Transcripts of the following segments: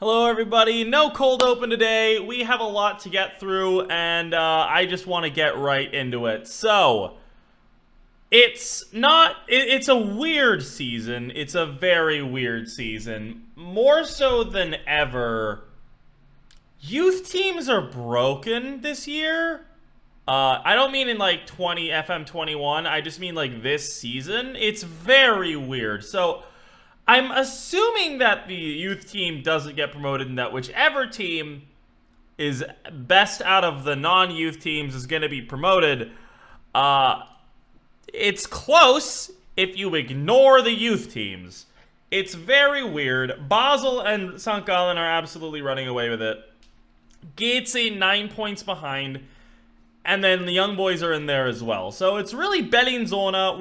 Hello everybody, no cold open today. We have a lot to get through and I just want to get right into it. So, it's a weird season. It's a very weird season. More so than ever, youth teams are broken this year. I don't mean in like FM21, I just mean like this season. It's very weird. So, I'm assuming that the youth team doesn't get promoted and that whichever team is best out of the non-youth teams is going to be promoted. It's close if you ignore the youth teams. It's very weird. Basel and St. Gallen are absolutely running away with it. Getse 9 points behind. And then the young boys are in there as well. So it's really Bellinzona.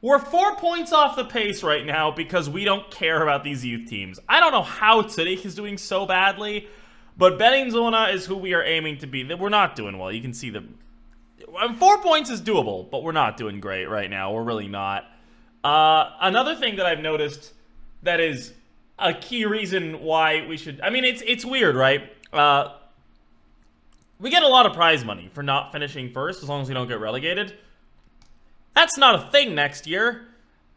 We're 4 points off the pace right now because we don't care about these youth teams. I don't know how Zurich is doing so badly, but Bellinzona is who we are aiming to be. We're not doing well. You can see 4 points is doable, but we're not doing great right now. We're really not. Another thing that I've noticed that is a key reason why we should... I mean, it's weird, right? We get a lot of prize money for not finishing first as long as we don't get relegated. That's not a thing next year,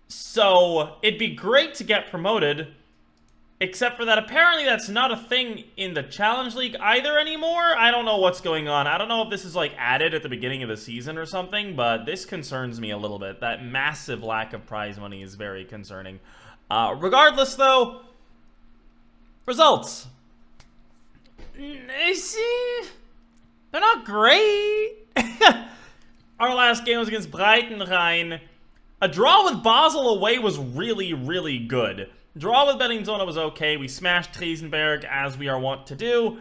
so it'd be great to get promoted, except for that apparently that's not a thing in the Challenge League either anymore. I don't know what's going on. I don't know if this is like added at the beginning of the season or something, but this concerns me a little bit. That massive lack of prize money is very concerning. Regardless though, results. They're not great. Our last game was against Breitenrhein. A draw with Basel away was really, really good. Draw with Bellinzona was okay. We smashed Triesenberg, as we are wont to do.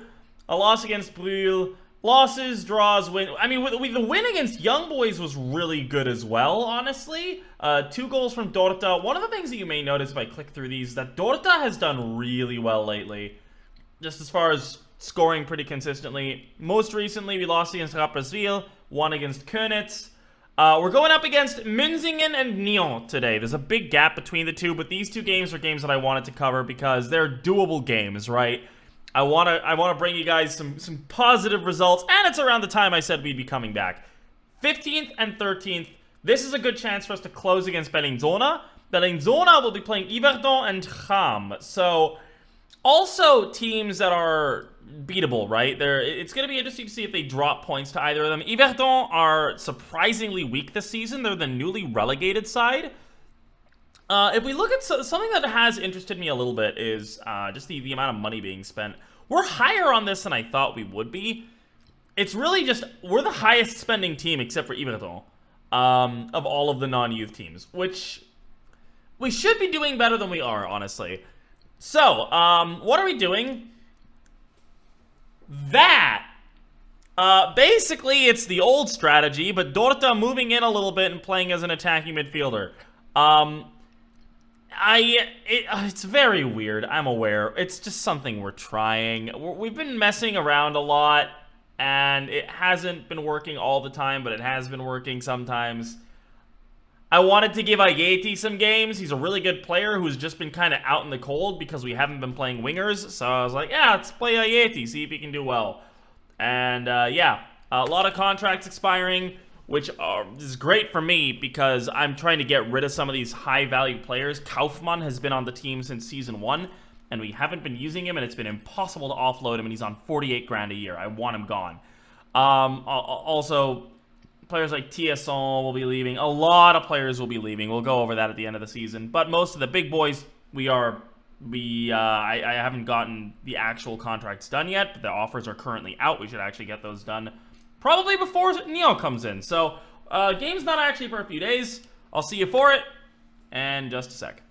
A loss against Brühl. Losses, draws, win. I mean, the win against Young Boys was really good as well, honestly. 2 goals from Dorta. One of the things that you may notice if I click through these is that Dorta has done really well lately. Just as far as scoring pretty consistently. Most recently, we lost against Rapperswil. Won against Könitz. We're going up against Münzingen and Nyon today. There's a big gap between the two, but these two games are games that I wanted to cover because they're doable games, right? I want to bring you guys some positive results, and it's around the time I said we'd be coming back. 15th and 13th. This is a good chance for us to close against Bellinzona. Bellinzona will be playing Yverdon and Cham. So, also teams that are beatable, right? It's going to be interesting to see if they drop points to either of them. Yverdon are surprisingly weak this season. They're the newly relegated side. If we look at something that has interested me a little bit is just the amount of money being spent. We're higher on this than I thought we would be. It's really just, we're the highest spending team except for Yverdon of all of the non-youth teams, which we should be doing better than we are, honestly. So, what are we doing? Basically, it's the old strategy, but Dorta moving in a little bit and playing as an attacking midfielder. It's very weird, I'm aware. It's just something we're trying. We've been messing around a lot, and it hasn't been working all the time, but it has been working sometimes. I wanted to give Ayeti some games. He's a really good player who's just been kind of out in the cold because we haven't been playing wingers. So I was like, yeah, let's play Ayeti, see if he can do well. And yeah, a lot of contracts expiring, which is great for me because I'm trying to get rid of some of these high-value players. Kaufmann has been on the team since Season 1, and we haven't been using him, and it's been impossible to offload him, and he's on 48 grand a year. I want him gone. Also, players like TSN will be leaving. A lot of players will be leaving. We'll go over that at the end of the season. But most of the big boys, I haven't gotten the actual contracts done yet, but the offers are currently out. We should actually get those done probably before Neo comes in. So, game's not actually for a few days. I'll see you for it in just a sec.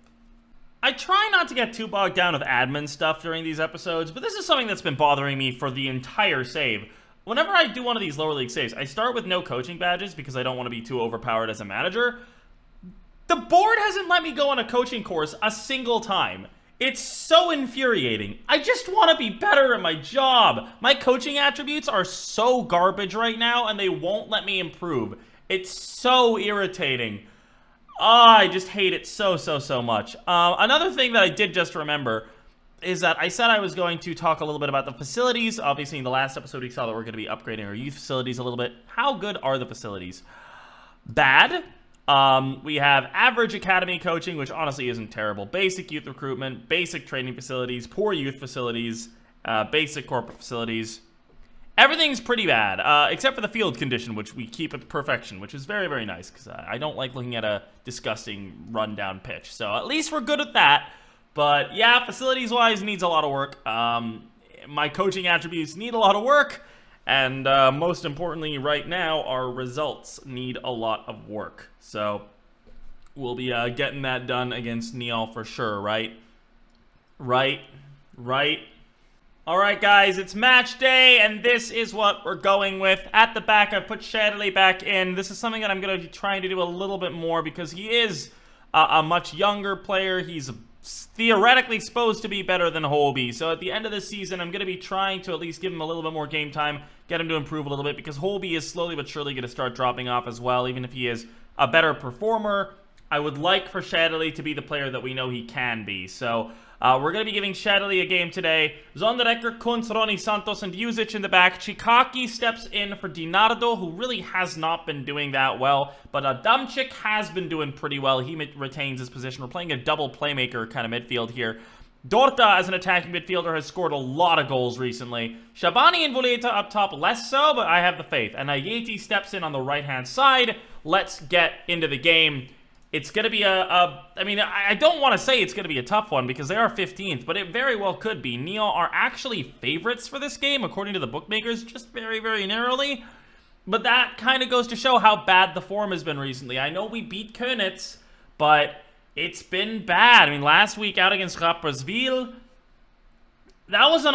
I try not to get too bogged down with admin stuff during these episodes, but this is something that's been bothering me for the entire save. Whenever I do one of these lower league saves, I start with no coaching badges because I don't want to be too overpowered as a manager. The board hasn't let me go on a coaching course a single time. It's so infuriating. I just want to be better at my job. My coaching attributes are so garbage right now, and they won't let me improve. It's so irritating. I just hate it so much. Another thing that I did just remember, is that I said I was going to talk a little bit about the facilities. Obviously, in the last episode, we saw that we're going to be upgrading our youth facilities a little bit. How good are the facilities? Bad. We have average academy coaching, which honestly isn't terrible. Basic youth recruitment, basic training facilities, poor youth facilities, basic corporate facilities. Everything's pretty bad, except for the field condition, which we keep at perfection, which is very, very nice, because I don't like looking at a disgusting rundown pitch. So at least we're good at that. But yeah, facilities-wise, needs a lot of work. My coaching attributes need a lot of work. And most importantly, right now, our results need a lot of work. So we'll be getting that done against Neal for sure, right? Right. All right, guys, it's match day, and this is what we're going with. At the back, I put Shadley back in. This is something that I'm going to be trying to do a little bit more because he is a much younger player. He's theoretically supposed to be better than Holby. So at the end of the season, I'm going to be trying to at least give him a little bit more game time, get him to improve a little bit, because Holby is slowly but surely going to start dropping off as well, even if he is a better performer. I would like for Shadley to be the player that we know he can be. So we're going to be giving Shadley a game today. Zonderecker, Kunz, Ronnie Santos, and Jusic in the back. Chikaki steps in for Dinardo, who really has not been doing that well. But Adamczyk has been doing pretty well. He retains his position. We're playing a double playmaker kind of midfield here. Dorta, as an attacking midfielder, has scored a lot of goals recently. Shabani and Voleta up top, less so, but I have the faith. And Ayeti steps in on the right-hand side. Let's get into the game. It's going to be I mean, I don't want to say it's going to be a tough one because they are 15th, but it very well could be. Neal are actually favorites for this game, according to the bookmakers, just very, very narrowly. But that kind of goes to show how bad the form has been recently. I know we beat Könitz, but it's been bad. I mean, last week out against Rapperswil, that was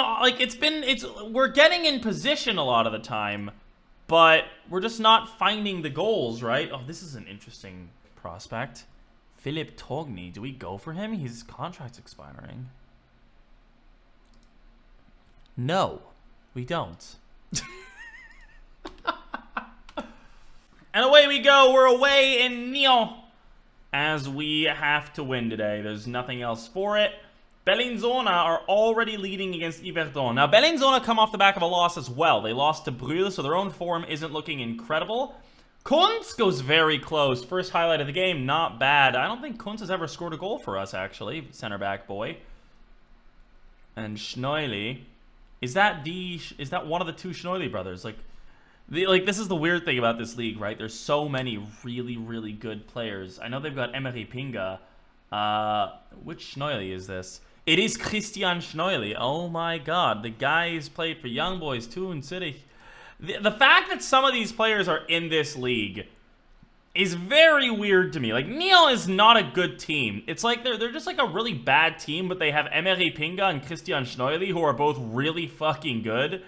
we're getting in position a lot of the time, but we're just not finding the goals, right? Oh, this is an interesting prospect. Philip Togni. Do we go for him? His contract's expiring. No, we don't. And away we go. We're away in Nyon, as we have to win today. There's nothing else for it. Bellinzona are already leading against Yverdon. Now, Bellinzona come off the back of a loss as well. They lost to Brühl, so their own form isn't looking incredible. Kunz goes very close. First highlight of the game, not bad. I don't think Kunz has ever scored a goal for us, actually. Center back boy. And Schneuli. Is that one of the two Schneuli brothers? This is the weird thing about this league, right? There's so many really, really good players. I know they've got Emery Pinga. Which Schneuli is this? It is Christian Schneuli. Oh my god. The guy has played for Young Boys too in City. The fact that some of these players are in this league is very weird to me. Like, Neal is not a good team. It's like they're just like a really bad team, but they have Emery Pinga and Christian Schneuli, who are both really fucking good.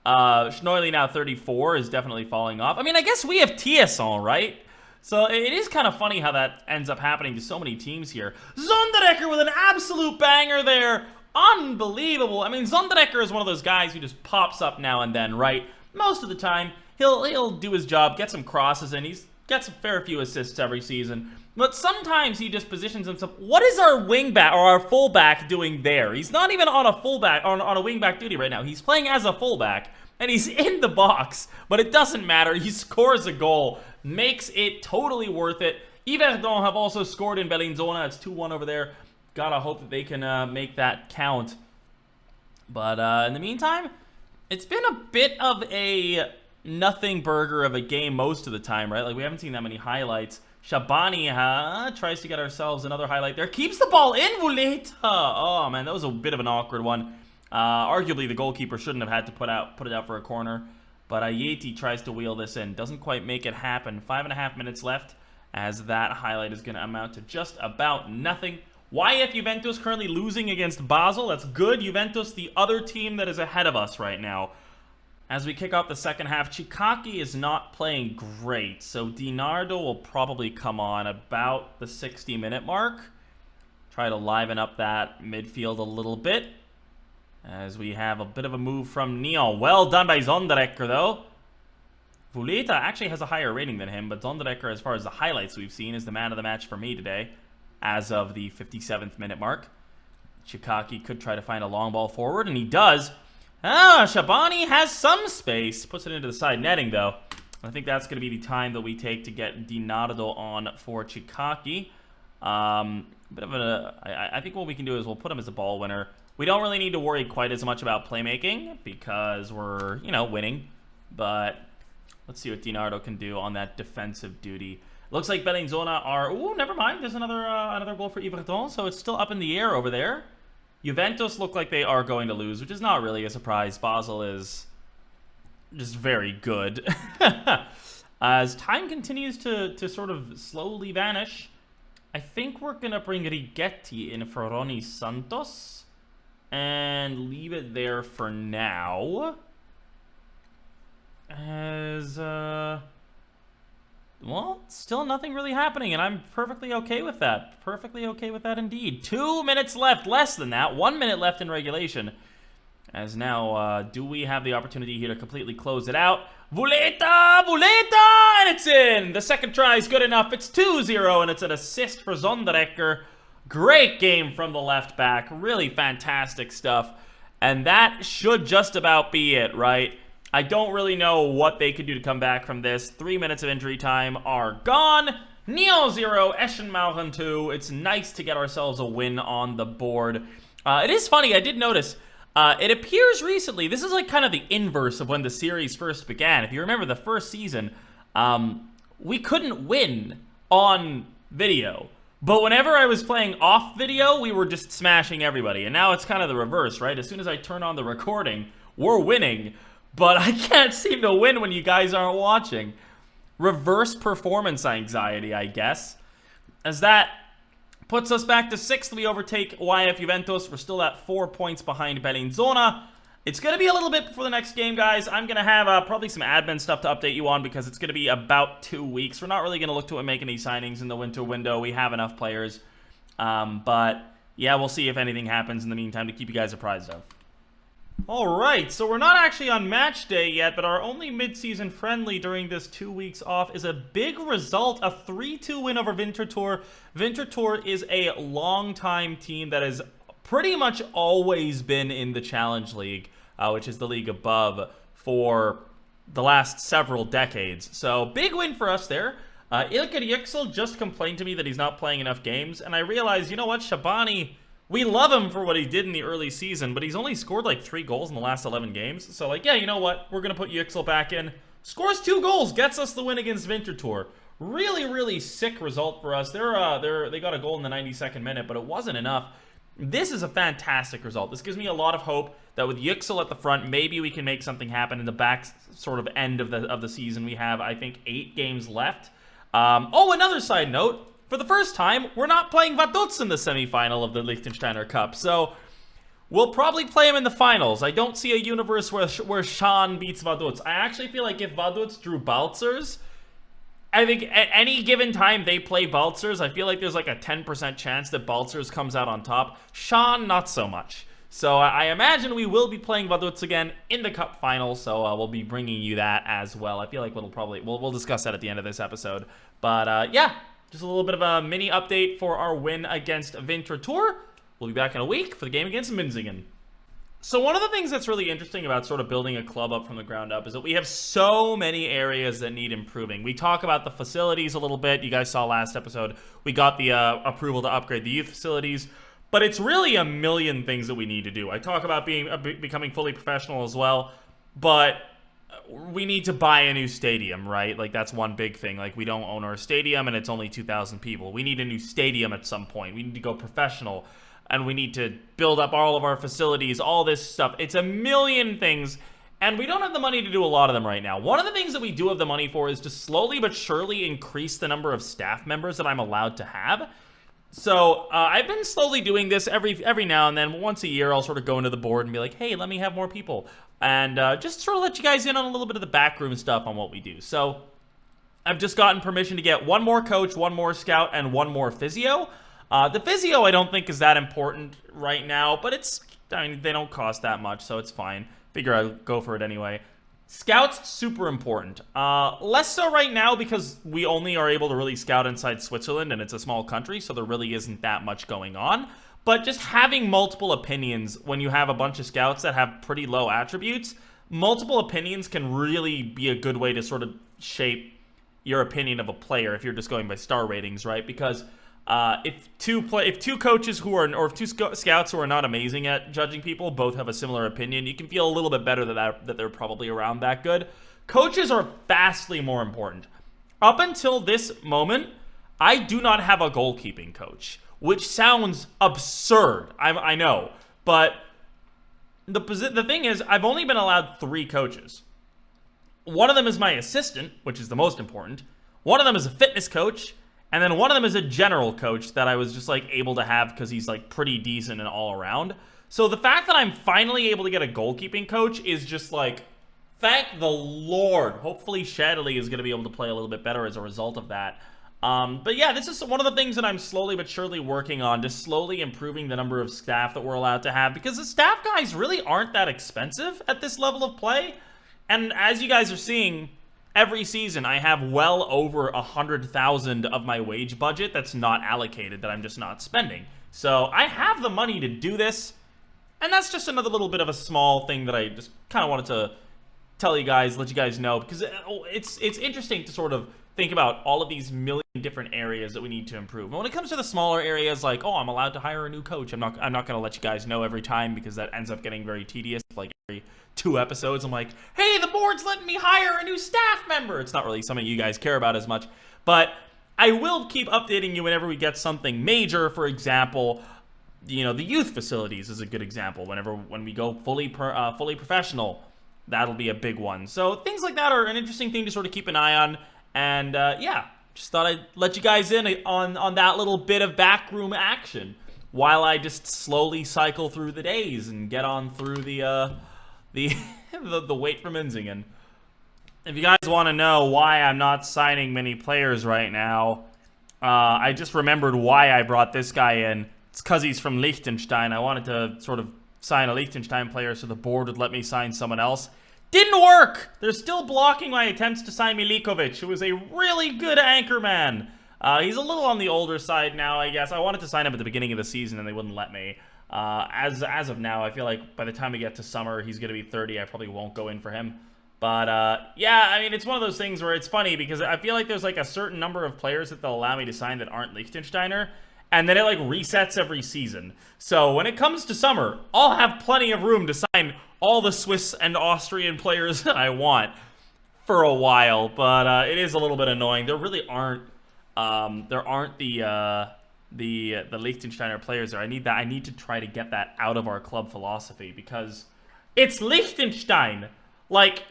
Schneuli, now 34, is definitely falling off. I mean, I guess we have Tiesson, right? So it is kind of funny how that ends up happening to so many teams here. Zonderecker with an absolute banger there. Unbelievable. I mean, Zonderecker is one of those guys who just pops up now and then, right? Most of the time, he'll do his job, get some crosses in. He's got some fair few assists every season. But sometimes he just positions himself. What is our wingback or our fullback doing there? He's not even on a fullback on a wingback duty right now. He's playing as a fullback, and he's in the box. But it doesn't matter. He scores a goal, makes it totally worth it. Yverdon have also scored in Bellinzona. It's 2-1 over there. Gotta hope that they can make that count. But in the meantime, it's been a bit of a nothing burger of a game most of the time, right? Like, we haven't seen that many highlights. Shabani tries to get ourselves another highlight there. Keeps the ball in, Voleta. Oh, man, that was a bit of an awkward one. Arguably, the goalkeeper shouldn't have had to put it out for a corner. But Ayeti tries to wheel this in. Doesn't quite make it happen. 5.5 minutes left, as that highlight is going to amount to just about nothing. YF Juventus currently losing against Basel. That's good. Juventus, the other team that is ahead of us right now. As we kick off the second half, Chikaki is not playing great, so Dinardo will probably come on about the 60-minute mark. Try to liven up that midfield a little bit, as we have a bit of a move from Neal. Well done by Zonderecker, though. Voleta actually has a higher rating than him, but Zonderecker, as far as the highlights we've seen, is the man of the match for me today, as of the 57th minute mark. Chikaki could try to find a long ball forward, and he does. Ah, Shabani has some space. Puts it into the side netting, though. I think that's going to be the time that we take to get Di Nardo on for Chikaki. I think what we can do is we'll put him as a ball winner. We don't really need to worry quite as much about playmaking because we're, winning. But let's see what Di Nardo can do on that defensive duty. Looks like Bellinzona are... Ooh, never mind. There's another goal for Yverdon, so it's still up in the air over there. Juventus look like they are going to lose, which is not really a surprise. Basel is just very good. As time continues to sort of slowly vanish, I think we're going to bring Righetti in for Ronnie Santos and leave it there for now. As, well, still nothing really happening, and I'm perfectly okay with that. Perfectly okay with that indeed. 2 minutes left, less than that. 1 minute left in regulation. As now, do we have the opportunity here to completely close it out? Vuleta! And it's in! The second try is good enough. It's 2-0, and it's an assist for Zonderecker. Great game from the left back. Really fantastic stuff. And that should just about be it, right? I don't really know what they could do to come back from this. 3 minutes of injury time are gone. Neo 0, Eschenmauchen 2. It's nice to get ourselves a win on the board. It is funny, I did notice, it appears recently, this is like kind of the inverse of when the series first began. If you remember the first season, we couldn't win on video. But whenever I was playing off video, we were just smashing everybody. And now it's kind of the reverse, right? As soon as I turn on the recording, we're winning. But I can't seem to win when you guys aren't watching. Reverse performance anxiety, I guess. As that puts us back to 6th, we overtake YF Juventus. We're still at 4 points behind Bellinzona. It's going to be a little bit before the next game, guys. I'm going to have probably some admin stuff to update you on because it's going to be about 2 weeks. We're not really going to look to make any signings in the winter window. We have enough players. But, yeah, we'll see if anything happens in the meantime to keep you guys apprised of. Alright, so we're not actually on match day yet, but our only mid-season friendly during this 2 weeks off is a big result, a 3-2 win over Winterthur. Winterthur is a long-time team that has pretty much always been in the Challenge League, which is the league above, for the last several decades. So, big win for us there. Ilkay Yüksel just complained to me that he's not playing enough games, and I realized, you know what, Shabani... We love him for what he did in the early season, but he's only scored like 3 goals in the last 11 games. So, like, yeah, you know what? We're going to put Yüksel back in. Scores 2 goals, gets us the win against Winterthur. Really, really sick result for us. They got a goal in the 92nd minute, but it wasn't enough. This is a fantastic result. This gives me a lot of hope that with Yüksel at the front, maybe we can make something happen in the back sort of end of the season. We have, I think, 8 games left. Another side note. For the first time, we're not playing Vaduz in the semifinal of the Liechtensteiner Cup, so we'll probably play him in the finals. I don't see a universe where Sean beats Vaduz. I actually feel like if Vaduz drew Balzers, I think at any given time they play Balzers, I feel like there's like a 10% chance that Balzers comes out on top. Sean, not so much. So I imagine we will be playing Vaduz again in the Cup final, so we'll be bringing you that as well. I feel like we'll discuss that at the end of this episode. But yeah. Just a little bit of a mini update for our win against Winterthur. We'll be back in a week for the game against Minzingen. So one of the things that's really interesting about sort of building a club up from the ground up is that we have so many areas that need improving. We talk about the facilities a little bit. You guys saw last episode. We got the approval to upgrade the youth facilities. But it's really a million things that we need to do. I talk about becoming fully professional as well. But... we need to buy a new stadium, right? Like, that's one big thing. Like, we don't own our stadium, and it's only 2,000 people. We need a new stadium at some point. We need to go professional, and we need to build up all of our facilities, all this stuff. It's a million things, and we don't have the money to do a lot of them right now. One of the things that we do have the money for is to slowly but surely increase the number of staff members that I'm allowed to have. So, I've been slowly doing this every now and then. Once a year, I'll sort of go into the board and be like, hey, let me have more people. And just sort of let you guys in on a little bit of the backroom stuff on what we do. So, I've just gotten permission to get 1 more coach, 1 more scout, and 1 more physio. The physio I don't think is that important right now, but they don't cost that much, so it's fine. Figure I'd go for it anyway. Scouts, super important. Less so right now because we only are able to really scout inside Switzerland, and it's a small country, so there really isn't that much going on. But just having multiple opinions when you have a bunch of scouts that have pretty low attributes, multiple opinions can really be a good way to sort of shape your opinion of a player if you're just going by star ratings, right? Because if two coaches who are, or if two scouts who are not amazing at judging people both have a similar opinion, you can feel a little bit better that they're probably around that good. Coaches are vastly more important. Up until this moment, I do not have a goalkeeping coach, which sounds absurd. I know, but the thing is, I've only been allowed 3 coaches. One of them is my assistant, which is the most important. One of them is a fitness coach, and then one of them is a general coach that I was just like able to have because he's like pretty decent and all around. So the fact that I'm finally able to get a goalkeeping coach is just like, thank the Lord. Hopefully Shadley is going to be able to play a little bit better as a result of that. But yeah, this is one of the things that I'm slowly but surely working on, just slowly improving the number of staff that we're allowed to have, because the staff guys really aren't that expensive at this level of play. And as you guys are seeing, every season I have well over 100,000 of my wage budget that's not allocated, that I'm just not spending. So I have the money to do this, and that's just another little bit of a small thing that I just kind of wanted to tell you guys, let you guys know, because it's interesting to sort of think about all of these million different areas that we need to improve. And when it comes to the smaller areas, like, oh, I'm allowed to hire a new coach, I'm not going to let you guys know every time, because that ends up getting very tedious. Like every 2 episodes, I'm like, hey, the board's letting me hire a new staff member. It's not really something you guys care about as much, but I will keep updating you whenever we get something major. For example, you know, the youth facilities is a good example. When we go fully professional, that'll be a big one. So things like that are an interesting thing to sort of keep an eye on. And yeah, just thought I'd let you guys in on that little bit of backroom action while I just slowly cycle through the days and get on through the wait for Minzingen. If you guys want to know why I'm not signing many players right now, I just remembered why I brought this guy in. It's because he's from Liechtenstein. I wanted to sort of sign a Liechtenstein player so the board would let me sign someone else. Didn't work! They're still blocking my attempts to sign Milikovic, who is a really good anchor man. He's a little on the older side now, I guess. I wanted to sign him at the beginning of the season, and they wouldn't let me. As of now, I feel like by the time we get to summer, he's going to be 30. I probably won't go in for him. But, yeah, I mean, it's one of those things where it's funny, because I feel like there's, like, a certain number of players that they'll allow me to sign that aren't Liechtensteiner, and then it, like, resets every season. So when it comes to summer, I'll have plenty of room to sign all the Swiss and Austrian players that I want for a while, but it is a little bit annoying. There really aren't the Liechtensteiner players there. I need to try to get that out of our club philosophy, because it's Liechtenstein. Like,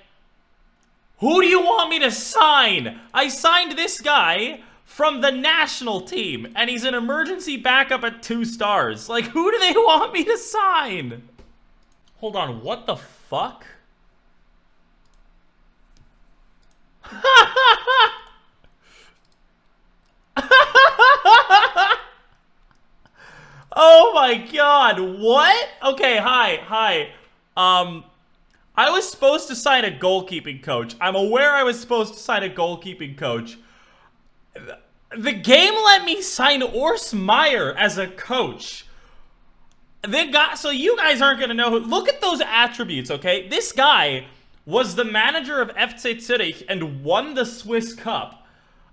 who do you want me to sign? I signed this guy from the national team, and he's an emergency backup at 2 stars. Like, who do they want me to sign? Hold on, what the fuck? Oh my god, what? Okay, hi. I was supposed to sign a goalkeeping coach. I'm aware I was supposed to sign a goalkeeping coach. The game let me sign Urs Meier as a coach. So you guys aren't going to know look at those attributes, okay? This guy was the manager of FC Zurich and won the Swiss Cup.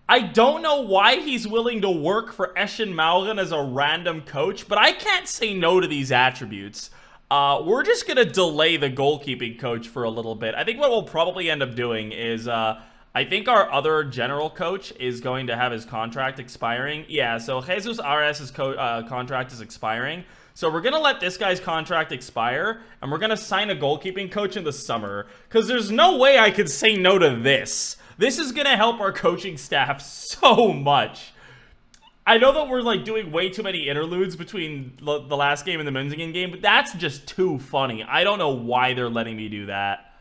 I don't know why he's willing to work for Eschen Mauren as a random coach, but I can't say no to these attributes. We're just going to delay the goalkeeping coach for a little bit. I think what we'll probably end up doing is, I think our other general coach is going to have his contract expiring. Yeah, so Jesus Ares' contract is expiring. So we're going to let this guy's contract expire, and we're going to sign a goalkeeping coach in the summer, because there's no way I could say no to this. This is going to help our coaching staff so much. I know that we're like doing way too many interludes between the last game and the Münzingen game, but that's just too funny. I don't know why they're letting me do that.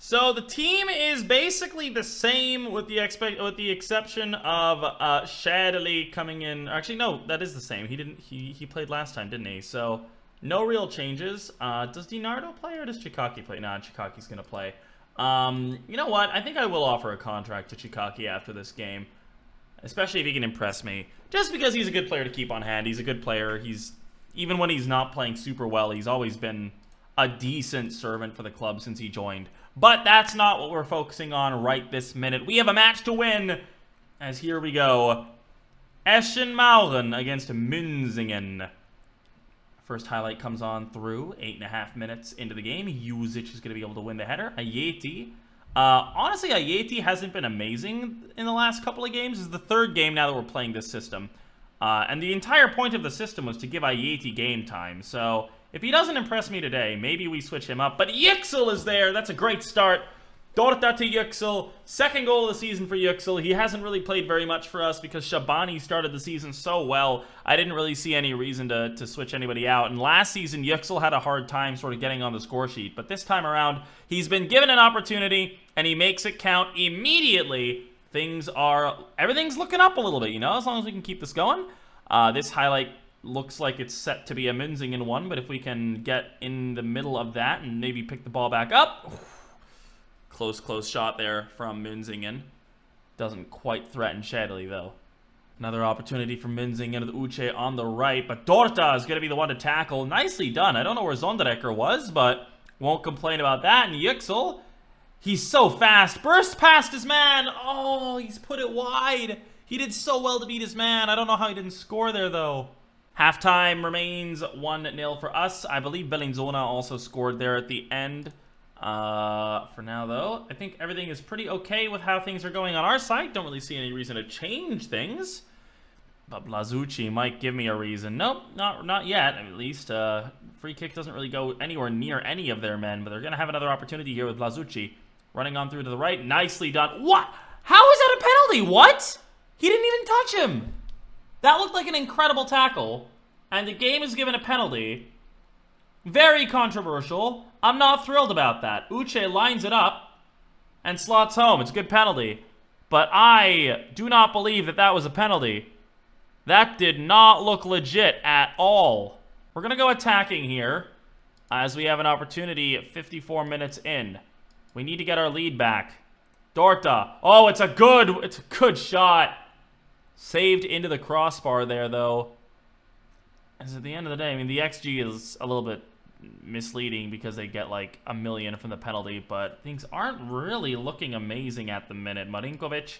So the team is basically the same with the exception of Shadley coming in. Actually, no, that is the same. He played last time, didn't he? So no real changes. Does DiNardo play or does Chikaki play? Nah, Chikaki's gonna play. You know what? I think I will offer a contract to Chikaki after this game, especially if he can impress me. Just because he's a good player to keep on hand. He's a good player. He's Even when he's not playing super well, he's always been a decent servant for the club since he joined. But that's not what we're focusing on right this minute. We have a match to win, as here we go. Eschenmauren against Münzingen. First highlight comes on through 8.5 minutes into the game. Jusic is going to be able to win the header. Ayeti. Honestly, Ayeti hasn't been amazing in the last couple of games. This is the third game now that we're playing this system. And the entire point of the system was to give Ayeti game time. So if he doesn't impress me today, maybe we switch him up. But Yüksel is there. That's a great start. Dorta to Yüksel. Second goal of the season for Yüksel. He hasn't really played very much for us because Shabani started the season so well. I didn't really see any reason to switch anybody out. And last season, Yüksel had a hard time sort of getting on the score sheet. But this time around, he's been given an opportunity, and he makes it count immediately. Everything's looking up a little bit, you know, as long as we can keep this going. This highlight looks like it's set to be a Münzingen one, but if we can get in the middle of that and maybe pick the ball back up... Close shot there from Münzingen. Doesn't quite threaten Schädeli, though. Another opportunity for Münzingen with Uche on the right, but Dorta is going to be the one to tackle. Nicely done. I don't know where Zonderecker was, but won't complain about that. And Yüksel, he's so fast. Burst past his man. Oh, he's put it wide. He did so well to beat his man. I don't know how he didn't score there, though. Halftime remains 1-0 for us. I believe Bellinzona also scored there at the end. For now, though, I think everything is pretty okay with how things are going on our side. Don't really see any reason to change things. But Blasucci might give me a reason. Nope, not yet, at least. Free kick doesn't really go anywhere near any of their men, but they're going to have another opportunity here with Blasucci. Running on through to the right. Nicely done. What? How is that a penalty? What? He didn't even touch him. That looked like an incredible tackle. And the game is given a penalty. Very controversial. I'm not thrilled about that. Uche lines it up and slots home. It's a good penalty. But I do not believe that that was a penalty. That did not look legit at all. We're going to go attacking here as we have an opportunity at 54 minutes in. We need to get our lead back. Dorta. Oh, it's a good shot. Saved into the crossbar there, though. As at the end of the day, I mean, the XG is a little bit misleading because they get like 1 million from the penalty, but things aren't really looking amazing at the minute. Marinkovic,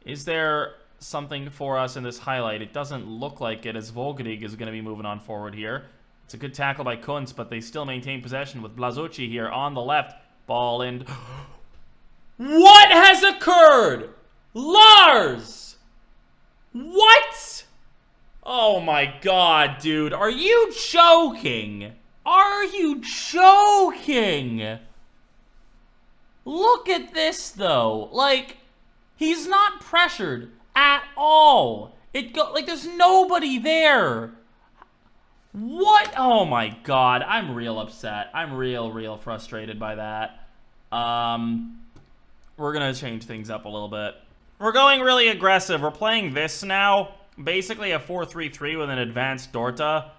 is there something for us in this highlight? It doesn't look like it, as Vogrig is going to be moving on forward here. It's a good tackle by Kunz, but they still maintain possession with Blasucci here on the left. Ball in. What has occurred? Lars! What? Oh my god, dude. Are you joking? Are you joking? Look at this, though. Like, he's not pressured at all. Like, there's nobody there. What? Oh my god. I'm real upset. I'm real frustrated by that. We're gonna change things up a little bit. We're going really aggressive. We're playing this now. Basically a 4-3-3 with an advanced Dorta.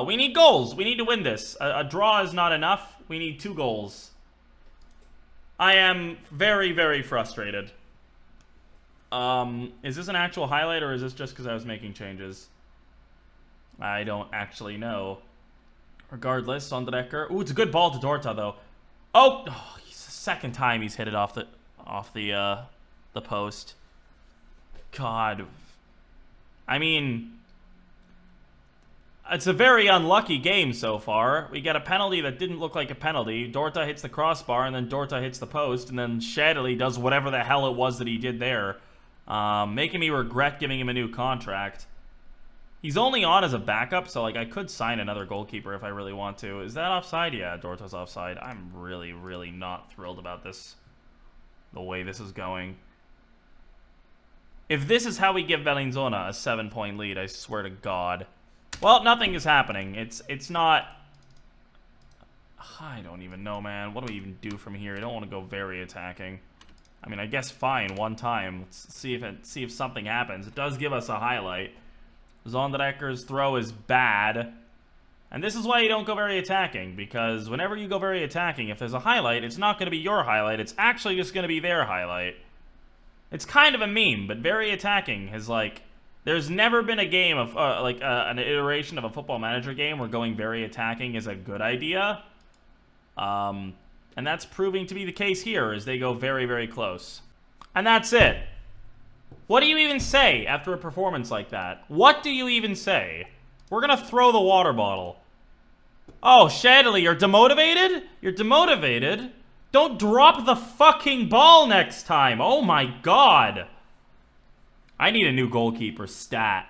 We need goals. We need to win this. A draw is not enough. We need 2 goals. I am very frustrated. Is this an actual highlight, or is this just because I was making changes? I don't actually know. Regardless, Sondrecker. Ooh, it's a good ball to Dorta, though. Oh, it's the second time he's hit it off the post. God. I mean, it's a very unlucky game so far. We get a penalty that didn't look like a penalty. Dorta hits the crossbar, and then Dorta hits the post, and then Schädeli does whatever the hell it was that he did there, making me regret giving him a new contract. He's only on as a backup, so like I could sign another goalkeeper if I really want to. Is that offside? Yeah, Dorta's offside. I'm really not thrilled about this, the way this is going. If this is how we give Bellinzona a 7-point lead, I swear to God. Well, nothing is happening. It's not... I don't even know, man. What do we even do from here? I don't want to go very attacking. I mean, I guess fine, one time. Let's see if something happens. It does give us a highlight. Zonderecker's throw is bad. And this is why you don't go very attacking, because whenever you go very attacking, if there's a highlight, it's not going to be your highlight. It's actually just going to be their highlight. It's kind of a meme, but very attacking has, like, There's never been a game of, an iteration of a Football Manager game where going very attacking is a good idea. And that's proving to be the case here as they go very, very close. And that's it. What do you even say after a performance like that? What do you even say? We're gonna throw the water bottle. Oh, Shadley, you're demotivated? You're demotivated? Don't drop the fucking ball next time. Oh my god. I need a new goalkeeper stat.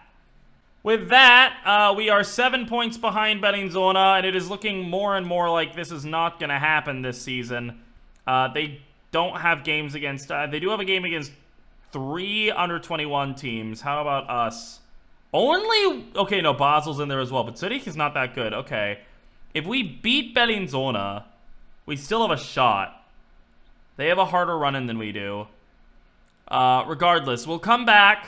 With that, we are 7 points behind Bellinzona, and it is looking more and more like this is not going to happen this season. They don't have games against... they do have a game against 3 under-21 teams. How about us? Only... Okay, no, Basel's in there as well, but Zurich is not that good. Okay. If we beat Bellinzona, we still have a shot. They have a harder run-in than we do. Regardless, we'll come back.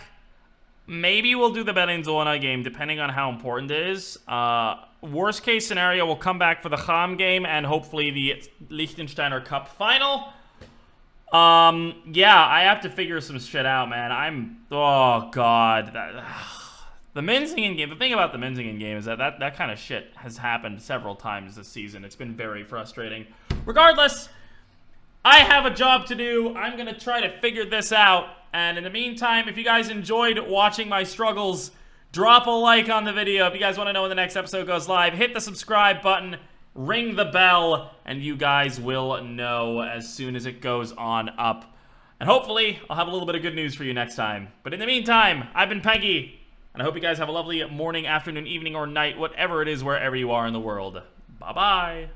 Maybe we'll do the Bellinzona game, depending on how important it is. Worst case scenario, we'll come back for the Cham game and hopefully the Liechtensteiner Cup final. Yeah, I have to figure some shit out, man. Oh, God. The Menzingen game, the thing about the Menzingen game is that kind of shit has happened several times this season. It's been very frustrating. Regardless, I have a job to do. I'm going to try to figure this out. And in the meantime, if you guys enjoyed watching my struggles, drop a like on the video. If you guys want to know when the next episode goes live, hit the subscribe button, ring the bell, and you guys will know as soon as it goes on up. And hopefully, I'll have a little bit of good news for you next time. But in the meantime, I've been Peggy, and I hope you guys have a lovely morning, afternoon, evening, or night, whatever it is, wherever you are in the world. Bye-bye.